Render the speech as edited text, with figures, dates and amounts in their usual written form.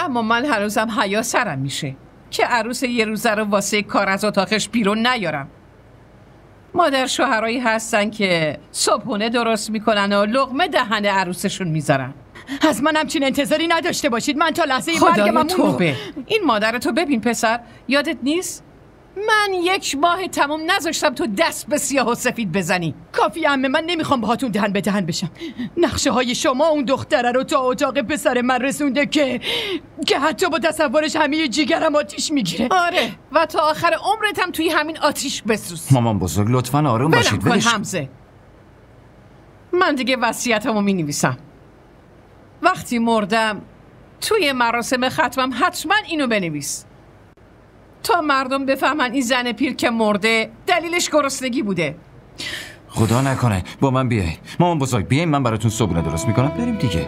اما من هنوزم حیا سرم میشه که عروس یه روزه رو واسه کار از اتاقش بیرون نیارم. مادر شوهرایی هستن که صبحونه درست میکنن و لقمه دهن عروسشون میذارن. از من همچین انتظاری نداشته باشید. من تا لحظه خدایا توبه. این مادرتو ببین پسر، یادت نیست؟ من 1 ماه تمام نذاشتم تو دست به سیاه و سفید بزنی. کافی عمه، من نمیخوام باهاتون دهن به دهن بشم. نقشه های شما اون دختره رو تا اتاق پسر من رسونده که حتی با تصورش همه جیگرم آتیش میگیره. آره، و تا آخر عمرت هم توی همین آتیش بسوز. مامان بزرگ لطفاً آروم باشید. ولم کن حمزه. من دیگه وصیتمو مینویسم. وقتی مردم توی مراسم ختمم حتما اینو بنویس تا مردم بفهمن این زن پیر که مرده دلیلش گرسنگی بوده. خدا نکنه. با من بیاین مامان بزرگ، بیاین من براتون صبحونه درست میکنم. بریم دیگه.